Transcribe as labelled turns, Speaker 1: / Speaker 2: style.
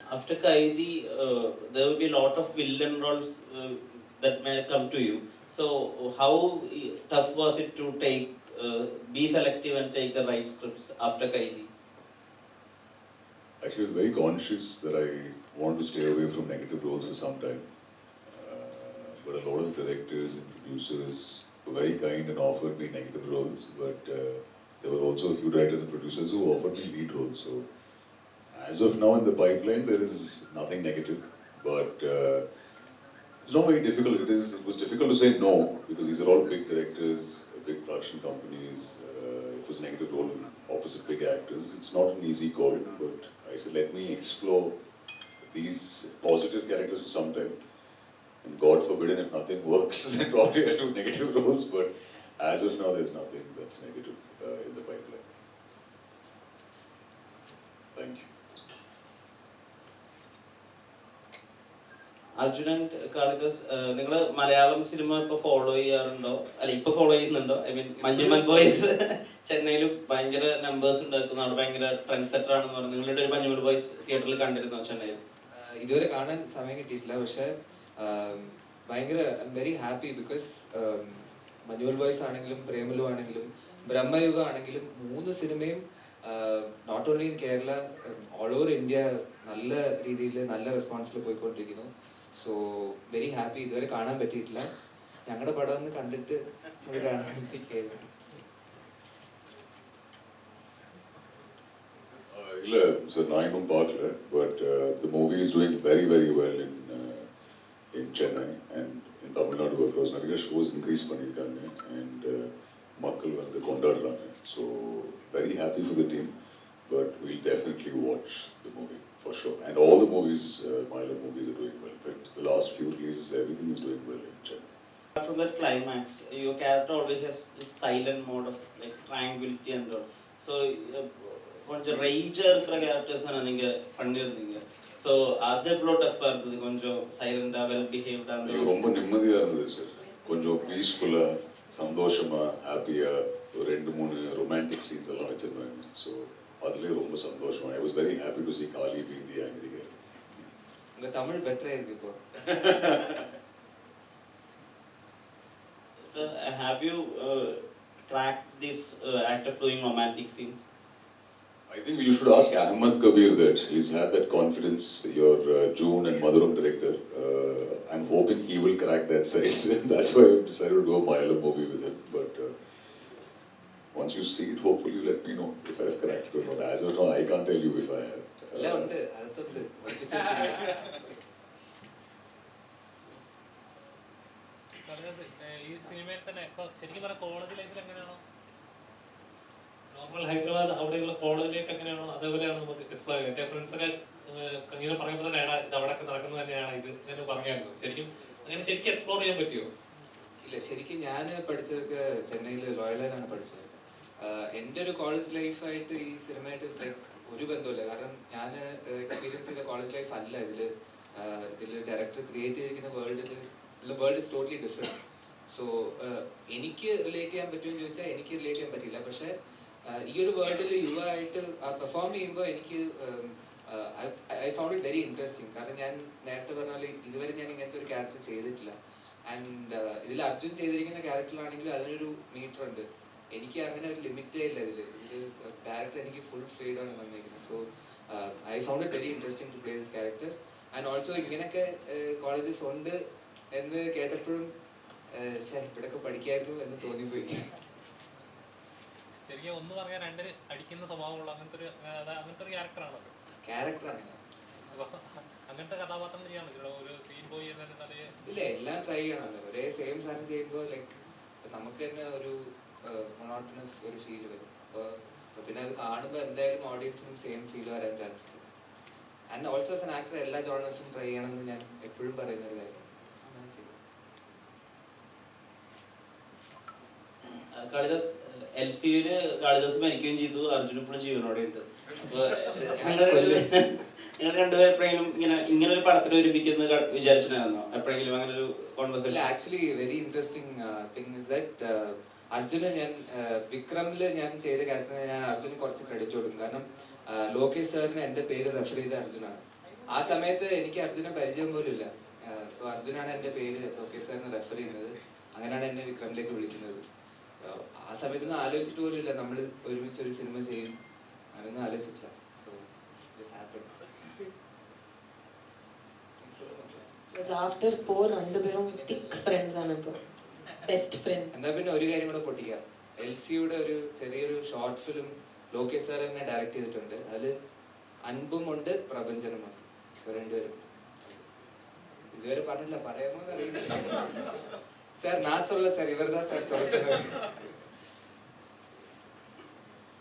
Speaker 1: After Kaidi, there will be a lot of villain roles that may come to you. So, how tough was it to be selective and take the right scripts after Kaidi?
Speaker 2: Actually, I was very conscious that I wanted to stay away from negative roles for some time. But a lot of directors and producers were very kind and offered me negative roles. But there were also a few directors and producers who offered me lead roles. So as of now in the pipeline, there is nothing negative. But it's not very difficult. It was difficult to say no because these are all big directors, big production companies. It was a negative role opposite big actors. It's not an easy call, but I said let me explore these positive characters for some time. And God forbid, if nothing works, then probably I'll do negative roles. But as of now, there's nothing that's negative in the pipeline. Thank you.
Speaker 1: Arjunan Kalidas, നിങ്ങൾ Malayalam cinema ഇപ്പൊ follow ചെയ്യാറുണ്ടോ? അല്ല, ഇപ്പൊ follow ചെയ്യുന്നുണ്ടോ? I mean Manjummel boys ചെന്നൈയിൽ ഭയങ്കര numbers ഉണ്ടാക്കുന്നു, അവിടെ ഭയങ്കര ട്രെൻഡ് സെറ്റർ ആണെന്ന് പറഞ്ഞു. നിങ്ങളുടെ ഒരു മഞ്ജുമൽ ബോയ്സ് തിയേറ്ററിൽ കണ്ടിരുന്നോ ചെന്നൈയിൽ?
Speaker 3: ഇതുവരെ കാണാൻ സമയം കിട്ടിയിട്ടില്ല. പക്ഷെ ഭയങ്കര very happy because Manjummel boys ആണെങ്കിലും പ്രേമലു ആണെങ്കിലും ബ്രഹ്മയുഗം ആണെങ്കിലും മൂന്ന് സിനിമയും not only in Kerala, all over India നല്ല രീതിയിൽ നല്ല റെസ്പോൺസിൽ പോയിക്കൊണ്ടിരിക്കുന്നു. So very happy. ഇതുവരെ കാണാൻ പറ്റിയിട്ടില്ല. ഞങ്ങളുടെ പടം ഒന്ന് കണ്ടിട്ട് അത് കാണാനിരിക്കുകയായിരുന്നു.
Speaker 2: So நான் இன்னும் பார்க்கல, but the movie is doing very very well in Chennai and in Tamil Nadu across. நிறைய shows increase பண்ணிருக்காங்க and மக்கள் வந்து கொண்டாடுறாங்க. So very happy for the team, but we'll definitely watch the movie for sure. And all the movies, Malayalam movies are doing well. But the last few releases, everything is doing well in Chennai.
Speaker 1: From that climax, your character always has this silent mode of like tranquility and all. So கொஞ்சம் ரேஜா இருக்கிற characters நீங்க பண்ணிருந்தீங்க. So அது எவ்வளோ டஃப்பாக இருந்தது? கொஞ்சம் சைலண்டா வெல் பிஹேவ்டா இருந்தது?
Speaker 2: ரொம்ப நிம்மதியா இருந்தது சார். கொஞ்சம் பீஸ்ஃபுல்லா, சந்தோஷமா, ஹாப்பியா ஒரு 2-3 ரொமான்டிக் சீன்ஸ் எல்லாம் வச்சிருந்தாங்க. ஸோ அதுலேயே ரொம்ப சந்தோஷம். I was very happy to see Kali being the angry guy.
Speaker 3: உங்க தமிழ் பெட்டரா இருக்கு இப்போ.
Speaker 1: So have you cracked this act of doing romantic scenes?
Speaker 2: I think you should ask Ahmed Kabir that. He's had that confidence, your June and Maduram director. I'm hoping he will crack that side. That's why I decided to do a Malayalam movie with him. But once you see it, hopefully you let me know if I have cracked it or not. As of now, I can't tell you if I have.
Speaker 4: ഈ സിനിമയിൽ തന്നെ ഇപ്പൊ ശരിക്കും പറഞ്ഞ college ലൈഫിൽ എങ്ങനെയാണോ normal Hyderabad അവിടെയുള്ള college life എങ്ങനെയാണോ അതേപോലെയാണ് നമുക്ക് എക്സ്പ്ലോർ ചെയ്യുക. എന്റെ ഫ്രണ്ട്സ് ഒക്കെ ഇങ്ങനെ പറയുമ്പോൾ തന്നെ ഇത് അവിടെ നടക്കുന്നത് തന്നെയാണ് ഇത് ഇങ്ങനെ പറഞ്ഞായിരുന്നു. ശരിക്കും അങ്ങനെ ശരിക്കും എക്സ്പ്ലോർ ചെയ്യാൻ പറ്റുമോ?
Speaker 3: ഇല്ല, ശരിക്കും ഞാൻ പഠിച്ചതൊക്കെ ചെന്നൈയിൽ ലോയലാണ് പഠിച്ചത്. എൻ്റെ ഒരു കോളേജ് ലൈഫായിട്ട് ഈ സിനിമയായിട്ട് ലൈക്ക് ഒരു ബന്ധമില്ല. കാരണം ഞാൻ എക്സ്പീരിയൻസ് ചെയ്ത കോളേജ് ലൈഫ് അല്ല ഇതിൽ ഡയറക്ടർ ക്രിയേറ്റ് ചെയ്തിരിക്കുന്ന world is totally different. So എനിക്ക് റിലേറ്റ് ചെയ്യാൻ പറ്റുമെന്ന് ചോദിച്ചാൽ എനിക്ക് റിലേറ്റ് ചെയ്യാൻ പറ്റില്ല. പക്ഷേ ഈ ഒരു വേൾഡിൽ യുവമായിട്ട് പെർഫോം ചെയ്യുമ്പോൾ എനിക്ക് I found it very interesting. കാരണം ഞാൻ നേരത്തെ പറഞ്ഞ പോലെ ഇതുവരെ ഞാൻ ഇങ്ങനത്തെ ഒരു ക്യാരക്ടർ ചെയ്തിട്ടില്ല. ആൻഡ് ഇതിൽ അർജുൻ ചെയ്തിരിക്കുന്ന ക്യാരക്ടറിലാണെങ്കിൽ അതിനൊരു മീറ്റർ ഉണ്ട്. എനിക്ക് അങ്ങനെ ഒരു ലിമിറ്റേ ഇല്ല ഇതിൽ ഡയറക്ടർ എനിക്ക് ഫുൾ ഫ്രീഡം ആണ് തന്നിരിക്കുന്നത്. So I found it very interesting to play this character. And also ഇങ്ങനെയൊക്കെ കോളേജസ് ഉണ്ട് എന്ന് കേട്ടപ്പോഴും ഇവിടെയൊക്കെ പഠിക്കായിരുന്നു എന്ന് തോന്നിപ്പോയി.
Speaker 4: ശരിക്കും ഒന്ന് പറയാൻ രണ്ടിന് അടിക്കുന്ന സ്വഭാവമുള്ള അങ്ങനത്തെ ഒരു ക്യാരക്ടറാണ്. അങ്ങനത്തെ കഥാപാത്രം ചെയ്യാണല്ലോ ഒരു സീൻ പോയി
Speaker 3: ഇല്ല, എല്ലാം ട്രൈ ചെയ്യണമല്ലോ. ഒരേ സെയിം സാധനം ചെയ്യുമ്പോൾ ലൈക്ക് നമുക്ക് തന്നെ ഒരു മൊണോട്ടണസ് ഒരു ഫീൽ വരും. അപ്പോൾ പിന്നെ അത് കാണുമ്പോൾ എന്തായാലും ഓഡിയൻസിനും സെയിം ഫീൽ വരാൻ ചാൻസ് ഉണ്ട്. And also as an actor എല്ലാ ജോണേഴ്സും ട്രൈ ചെയ്യണമെന്ന് ഞാൻ എപ്പോഴും പറയുന്ന ഒരു കാര്യം. അങ്ങനെ ചെയ്യും.
Speaker 1: കാളിദാസ് LCUല് കാളിദാസ് മരിക്കുകയും ചെയ്തു, അർജുൻ ഇപ്പോഴും ജീവനോടെ ഉണ്ട്. അപ്പൊ നിങ്ങൾ രണ്ടുപേരും എപ്പോഴെങ്കിലും ഇങ്ങനെ ഒരു പടത്തിൽ ഒരുമിക്കുന്നത് വിചാരിച്ചിട്ടുണ്ടായിരുന്നോ? എപ്പോഴെങ്കിലും അങ്ങനെ ഒരു conversation?
Speaker 3: Actually very interesting thing is that അർജുന് ഞാൻ വിക്രമില് ഞാൻ ചെയ്ത ക്യാരക്ടറിന് ഞാൻ അർജുന് കുറച്ച് ക്രെഡിറ്റ് കൊടുക്കും. കാരണം ലോകേഷ് സാറിന് എൻ്റെ പേര് റെഫർ ചെയ്ത അർജുനാണ്. ആ സമയത്ത് എനിക്ക് അർജുനെ പരിചയം പോലും ഇല്ല. സോ അർജുനാണ് എൻ്റെ പേര് ലോകേഷ് സാറിന് റെഫർ ചെയ്യുന്നത്. അങ്ങനെയാണ് എന്നെ വിക്രമിലേക്ക് വിളിക്കുന്നത്. ആ സമയത്തൊന്നും ആലോചിച്ചിട്ട് പോലും ഇല്ല നമ്മൾ ഒരുമിച്ച് ഒരു സിനിമ ചെയ്യും, അങ്ങനെയൊന്നും ആലോചിച്ചിട്ടില്ല. So this happen.
Speaker 5: ആഫ്റ്റർ പോർ രണ്ടുപേരും തിക് ഫ്രണ്ട്സ് ആണ് ഇപ്പോൾ, ബെസ്റ്റ് ഫ്രണ്ട്സ്.
Speaker 3: എന്താ പിന്നെ ഒരു കാര്യം കൂടെ പൊട്ടിക്കാം. LCയുടെ ഒരു ചെറിയൊരു ഷോർട്ട് ഫിലിം ലോകേഷ് സാർ തന്നെ ഡയറക്റ്റ് ചെയ്തിട്ടുണ്ട്. അതിൽ അൻപുമുണ്ട് പ്രപഞ്ചനുമുണ്ട്. സോ രണ്ടുപേരും ഇതുവരെ പറഞ്ഞില്ല, പറയാമോ എന്നറിയില്ല. സാർ നാ சொல்ல சார், இவர் தான் சார் சொல்ல சொன்னார்.